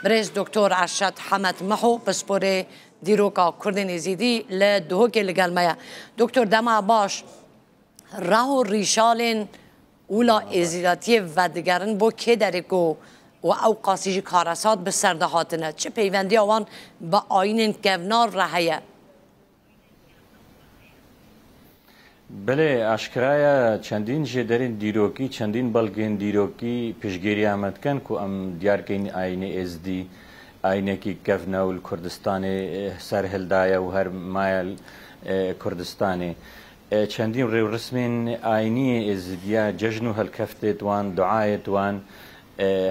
برز دکتر ارشد حمد محو پسپور دیروکا کردن ازیدی لدهو که لگل میا دکتر دما باش راه و ریشالین اولا ازیداتی و دگرن بو که درکو و او قاسیج کارسات به سرده هاتنه چه پیوندی آوان با آین گونار رهیه؟ بله اشکرای چندین جدرین دیروکی چندین بلگین دیروکی پیشگیری آمد کن که ام دیار کن آینه ازدی آینه کی گونال کردستان سرهلدای و هر مایل کردستانی چندین رو رسمین آینی ازدیا جشن و هالکفت وان دعایت وان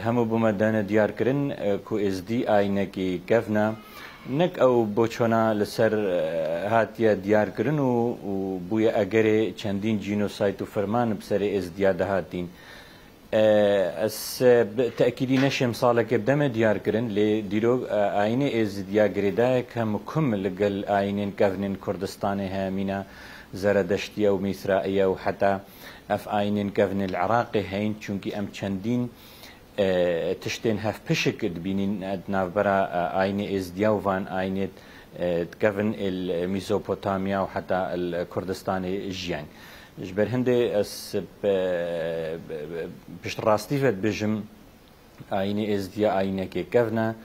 همو بمدان دیار کرن کو ازدی آینه کی گونا نک او بوچونا لسر هاتیا دیار کرن و بوی اگر چندین جینوساید و فرمان بسر ازدیا دهاتین اس تأکیدی نشم ساله که بدم دیار کرن لی دیرو آینه ازدیا گریده کم کم لگل آینین گونین کردستان همینا زردشتیه و میسرائیه و حتی اف آینین گون العراق هین چونکی ام چندین تشتين هف بشك بينين نافبرا آينة ازدياوفان آينة تكفن الميزوبوتاميا وحتى الكردستان الجيان جبر هندي اس بشت راستيفت بجم آينة ازديا آينة كي كفنا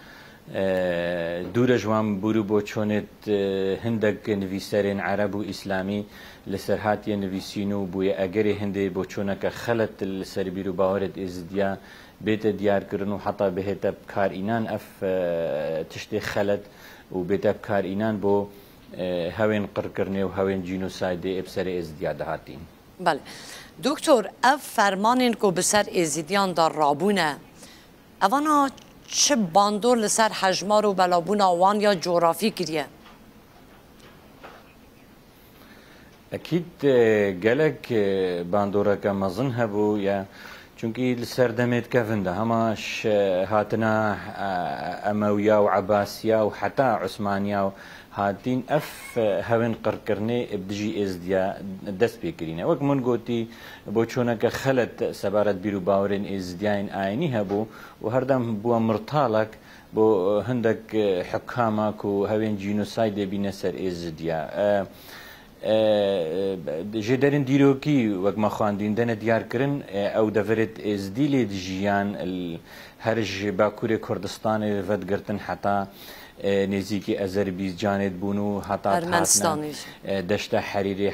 دور جوان برو بوچونت هندك نویسرین عرب و اسلامی لسرهاتی نویسینو بوی اگری هندی بوچونک خلط لسر بیرو باورد ازدیا بيت ديار كرنو حتى بهتا بكار إنان أف تشتي خلت وبيتا بكار إنان بو هاوين قركرني وهاوين جينوسايدي ابسر ازدياد هاتين بله دکتر اف فرمانین کو بسر ازیدیان در رابونه اوانا چه باندور لسر حجمار و بلابون آوان یا جغرافی کریه؟ أكيد قالك باندورة كمظن هبو يا چونکی لسردمت كفنده هماش هاتنا أمويا وعباسيا وحتى عثمانيا هاتين اف هاوين قركرني بدجي ازديا دست بكرينا وك من قوتي بوچونك خلت سبارت بيرو باورين ازدياين آيني هبو وهردم بو مرطالك بو هندك حكامك وهاوين جينوسايد بينسر ازديا جدرن دیروکی وقت ما خواندین دن دیار کرن او دفرت ازدیل دیجیان هرج باکور کردستان ودگرتن حتی نزیکی آذربایجان بونو حتی دشت حریری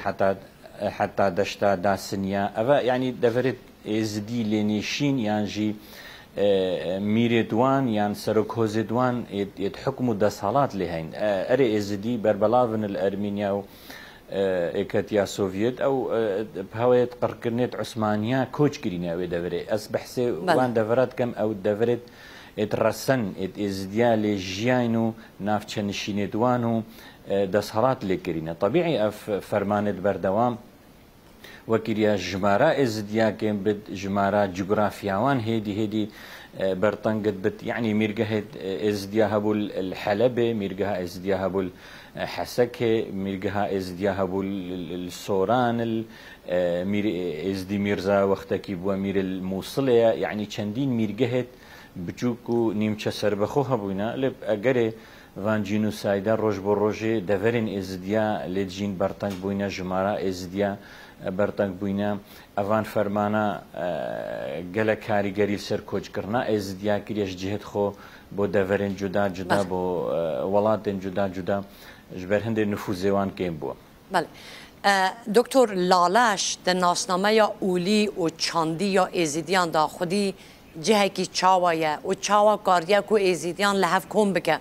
حتی دشت داسنیا اوا یعنی دفرت ازدیل نشین یعنی ميري دوان يعني سركوز دوان يتحكموا دسالات لهين اري ازدي بربلافن الارمينيا اكاتيا سوفيت او بهويت قركرنيت عثمانيا كوتش كرينا ودفري اصبح سي وان دفرات كم او دفرت اترسن ات ازديال جيانو نافشنشيني دوانو دسالات لكرينا طبيعي اف فرمان بردوام وكريا جمارة ازديا كم بد جمارة جغرافياوان هيدي برطنقد بت يعني ميرجها ازديا هبو الحلبة ميرجها ازديا هبو حسكه ميرجها ازديا هبو السوران ازدي ميرزا وقتكي بو مير الموصلة يعني چندين ميرجهت بجوكو نيمچه سربخو هبونا لب اگره وان جينوسايدا روج بو روجي دفرين ازديا لجين برطنق بوينا جمارة ازديا برطنق بوينا اوان فرمانا گله کاریگری سر کوچ کرنا ازديا كريش جهت خو بو دفرين جدا جدا بو ولاتن جدا جدا جبر هند نفوذوان كيم بو بله دکتر لالاش در ناسنامه یا اولی و چاندی یا ازیدیان دا خودی جهه کی چاوایه و چاوا کاریه کو ازیدیان لحف کن بکه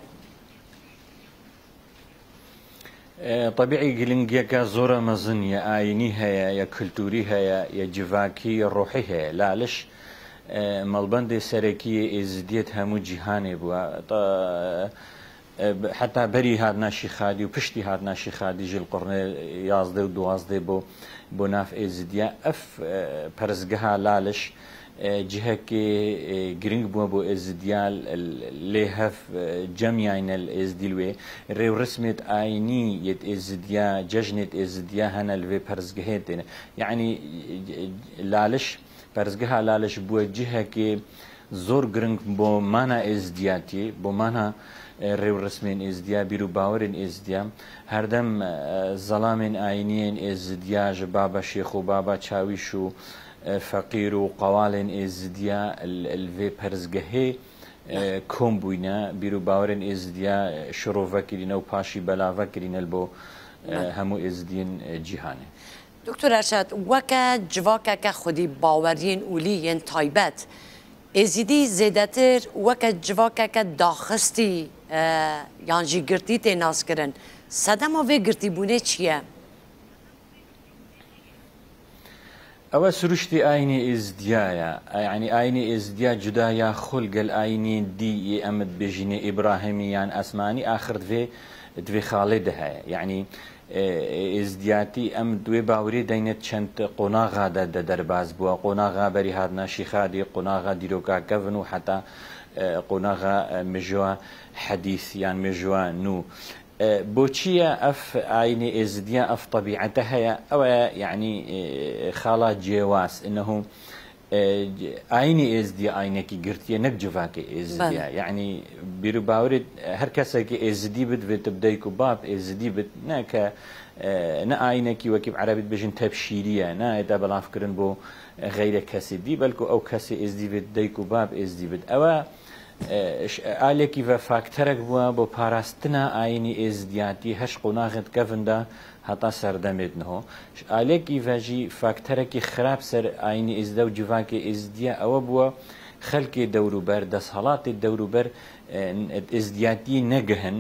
طبيعي قلنجيكا زورة مزن يا آيني هيا يا كلتوري هيا يا جفاكي يا روحي هيا لا لش مالبندي سركي ازديت همو جهاني بوا حتى بري هاد ناشي خادي وبشتي هاد ناشي خادي جي القرن يازدي ودوازدي بو ناف ازديا اف برزقها لالش جهك جرينج بو ازديال لهف جميعين الازديلوي ريو رسمت ايني يت ازديا ججنت ازديا هنا الفي برزقهتين يعني لالش برزقها لالش بو جهك زۆر گرنگ بۆ مانە ئێزدیاتی بۆ مانە ڕێو ڕسمێن ئێزدیا بیر و باوەرن ئێزدیا هەردەم زەڵامێن ئاینیên ئێزدیا ji بابە شێخ و بابە چاویش و فەقیر و قەواڵێن ئێزدیا vê پەرزگەهê کۆم بووینە بیر و باوەرن ئێزدیا شڕۆڤەکردینە و پاشی بەلاڤەکردینە بۆ هەموو ئێزدین جیهانێ. دکتۆر ئەرشاد وەکە civakeke xwedî baweriyên ûlî yên taybet êzîdî zêdetir weke civakeke daxistî yan jî girtî tê naskirin sedema vê girtîbûnê çi ye؟ ئەوە سروشتی ئاینی ئێزدیایە یعنی ئاینی ئێزدیا جودایا خۆل گەل ئاینی دی ئەمت بێژینێ ئیبراهیمی یان ئەسمانی ئاخر دوێ خاڵێ دەهەیە یعنی ئێزدیاتی ئەم دوێ باوری دەینێت چەند قۆناغادا دەرباز بووە قۆناغا بەری هاتنا شیخادی قۆناغا دیرۆکاکەون و حتا قۆناغا مێژوە حەدیث یان مێژوە نو بۆچیە ئەف ئاینی ئێزدیا ئەف طبیعەتە هەیە ئەوە یعنی خاڵا جێواز ئنەهو ئاینی ئێزدیا ئاینێکی گرتیە نەک جڤاکە ئێزدیا یعنی بیر و باورێت هەر کەسێکی ئێزدی بێتە بدەیک و باب ئێزدی بێت نەکە نە ئاینێکی وەکی عەرەبیت بێژن تەبشیریە نایەتە بەڵافکردن بۆ غەیرە کەسی دی بەلکو ئەو کەسی ئێزدی بێت دەیک و باب ئێزدی بێت ئەوە ئالێکی بە فاکتەرێک بووە بۆ پاراستنە ئاینی ئێزدیاتی هەش قۆناغت کەڤندا هەتا سەردەمێتنەوە ئالێکی ڤەژی فاکتەرێکی خراپ سەر ئاینی ئێزدا و جیڤاکی ئێزدیا ئەوە بووە خەلکی دەوروبەر دەسەڵاتی دەوروبەر ئێزدیاتی نەگەهن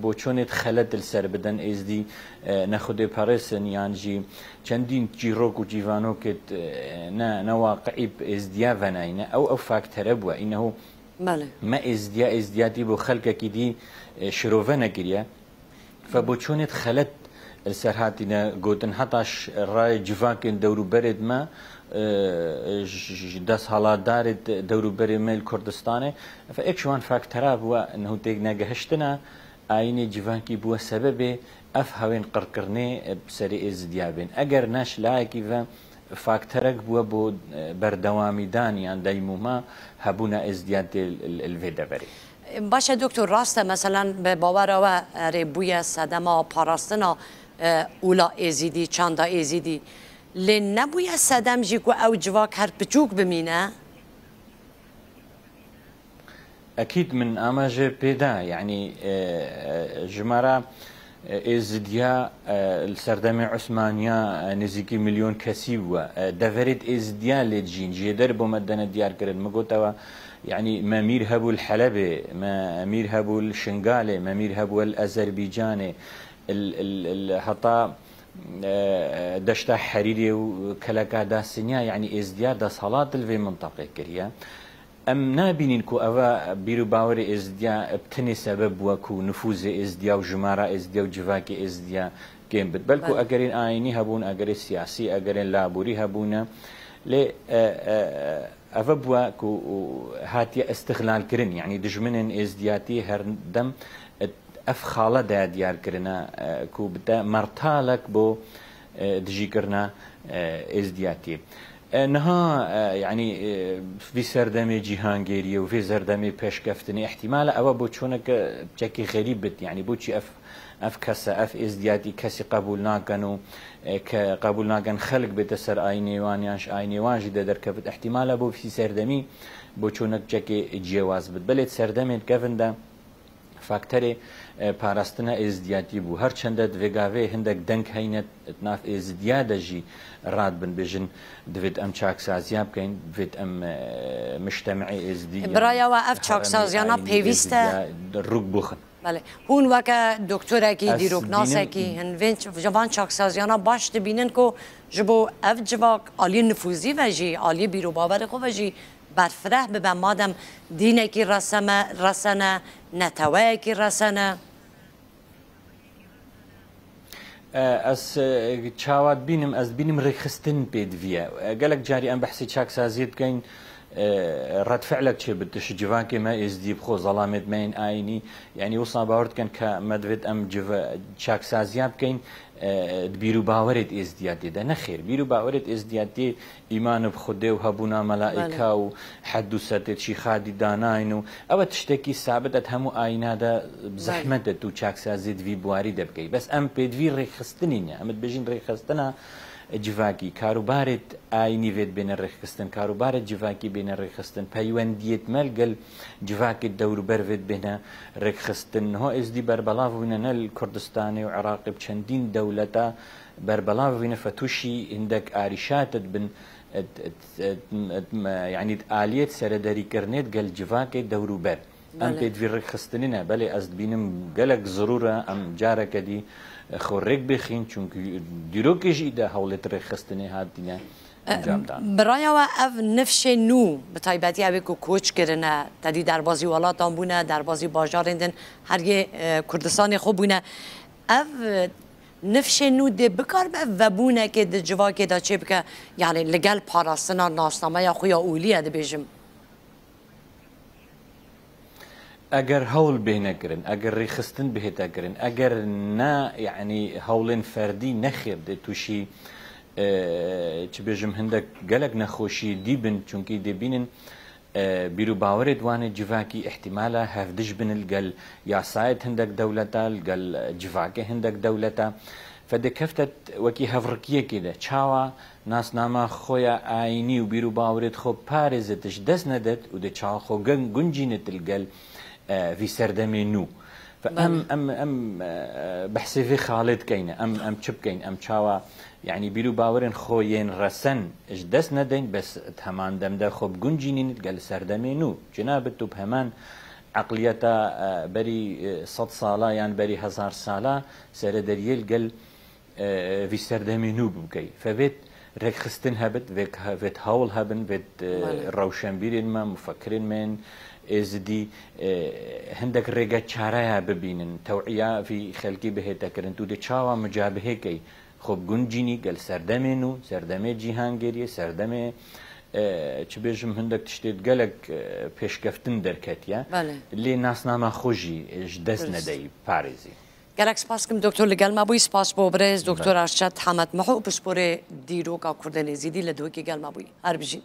بۆ چۆنێت خەلەت سەر بدەن ئێزدی نەخودێ پەڕێسن یانجی چەندین چیرۆک و جیڤانۆکت نەواقعی ئێزدیا ڤەناینە ئەو فاکتەرە بووە ئینەهو ما ئێزدیاتی بۆ خەلکێکی دی شرۆڤە نەگریە بۆ چۆنێت خەلەت سەرهاتینە گوتن هەتاش ڕای جڤاکن دەوروبەرێت مە دەست هەڵاتدارێت دەوروبەرێ مێل کوردستانێ ئێکشوان فاکتەرا بووە نهوتێک نەگەهشتنە ئاینی جیڤانکی بووە سەبەبێ ئەف هەوێن قڕکردنێ سەری ئێزدیا بێن ئەگەر نەش لایەکی ڤە فاکتەرێک بووە بۆ بەردەوامیدانیان دەیموما هەبوونە ئێزدیاتی الڤێ دەبەری. باشە دکتۆر ڕاستە مەسەلەن بە باوەرەوە رێبوویە سەدەما پاراستنە ئولا ئێزیدی چاندا ئێزیدی لێ نەبوویە سەدەم ژی و ئەو جوواک هەر بچووک بمینە؟ ئەکید من ئاماژێ پێدا یعنی ژمارە ئێزدیا سەردەمی عوسمانیا نزیکی ملیۆن کەسی بووە دەڤێت ئێزدیا لێ جین ژێدەر بۆ مەدەنە دیارکردن مگوتەوە يعني مەمیر هەبوو الحەلەبێ مەمیر هەبوو الشنگالێ مەمیر هەبووە ئەزەربیجانێ هەتا دەشتا حەریرێ و کەلەکادا سنیا یعنی ئێزدیا دەسەڵات الڤێ منتەقێ کردە ئەم نابینین کو ئەوە بیر و باوەری ئێزدیا بتنێ سەبەب بووە و نفوزێ ئێزدیا و ژمارە ئێزدیا و جڤاکی ئێزدیا گێم بێت بەلکو ئەگەرێن ئاینی هەبوون ئەگەرێ سیاسی ئەگەرێن لابووری هەبوونە لێ ئەوە بووە هاتیە ئەستغلالکردن یعنی دژمنن ئێزدیاتی هەردەم ئەف خاڵەدا دیارکردنە کو بدە مەرتاڵک بۆ دژیکردنە ئێزدیاتی نها يعني في سردمي جيهانجيري وفي سردمي بيشكفتني احتمال أو بوتشونك بشكل غريب بت يعني بوتشي اف كسا اف ازدياتي كسي قبولنا كانوا كقبولنا كان خلق بتسر ايني وانياش ايني واجد دركبت احتمال ابو في سردمي بوتشونك بشكل جواز بت بلت سردمي كفندا فاکتەرێ پاراستنە ئێزدیاتی بوو هەرچەندە دوێگاوێ هەندێک دەنگ هەینێت ناف ئێزدیا دەژی ڕاد بنبێژن دەوێت ئەم چاکسازیا بکەین دەوێت ئەم مشتەمعی ئێزدی برایەوە ئەف چاکسازیانە پێویستە ڕوک بخن هون وەکە دکتۆرێکی دیرۆکناسێکی هەنڤێن جوان چاکسازیانە باش دەبینن کو ji bo ev civak aliyê nüfuzî ve jî aliyê bîrobaverê xwe ve jî berfireh bibe madem dînekî resene neteweyekî resene ez çavat bînim ez bînim rêxistin pê diviye gelek carî em behsî çaksaziyê dikeyn ردفعلك چه بدش جواك ما ازدي بخو ظلامت مين آيني يعني وصا باورد كان كمدفت ام شاك سازياب كين بيرو باورت ازديادي ده نخير بيرو باورت ازديادي ايمان بخده وهبونا ملائكه وحدوثت شي خادي داناين او تشتكي ثابت همو آينا ده بزحمت تو شاك سازيد في بواري دبكي بس ام بيدفي ريخستنين ام بيجين ريخستنا جواکی کاروبارت آینی وید بین رخستن کاروبارت جواکی بین رخستن پیوندیت ملگل جواکی دور بر وید بین رخستن هو از دی بربلاف وین نل کردستانی و عراق بچندین دولتا بربلاف وین فتوشی عندك آریشات بن يعني آلية سرداري كرنيت قال جواكي دورو بر ام بيد في رخستنينا بلي از بينم قالك ضرورة ام جارك دي خورك بخين چونك ديروكيش إذا حولت رخستني هاتينا برايا اف نفش نو بتايبتي اوي کوچ کرنه تدی در بازی ولاتان بونه در بازی باجارندن هر یه کردستان خوب بونه اف نفش نو ده بکار به وبونه که ده جوا که ده چه بکه يعني لگل پاراستنا ناسنامه یا خویا اولیه ده بیجم اگر هول بهنا كرن اگر ريخستن بهتا كرن اگر نا يعني هولن فردي نخير دي توشي چه بيجم هندك قلق نخوشي ديبن چونكي ديبينن بيرو باورد وان جواكي احتمالا هفدش بن القل يا سايت هندك دولتا القل جواكي هندك دولتا فده كفتت وكي هفركيه كده چاوا ناس ناما خويا آيني وبيرو باورد خو بارزتش دس ندت وده چاوا خو گنجينت القل في سردمي نو فأم بحسي في خالد كينه أم شب كين أم شاوا يعني بيرو باورن خوين رسن اجدس ندين بس تهمان دم ده خوب جنجينين قال سردمي نو جنابتو بهمان عقليتا بري 100 سالة يعني بري 1000 سالة سردريل قال في سردمي نو بكي فبيت ريك خستن هبت فيت هول هبن فيت روشنبيرين ما مفكرين من ازدي هندك ريجا چاريا ببينن توعية في خلقي بهتا كرن تو دي چاوا مجابهه كي خب گنجيني قال سردمينو سردمي جيهانگيري سردمي چه بيجم هندك تشتيت قالك پیشکفتن درکتیا اللي ناس ناما خوجي جدس ندي باريزي گلک سپاس کم دکتر لگل ما بوی سپاس بوبرز دکتر ارشد حمد محو بسپور دیروگا کردن زیدی لدوکی گل ما بوی هر بجی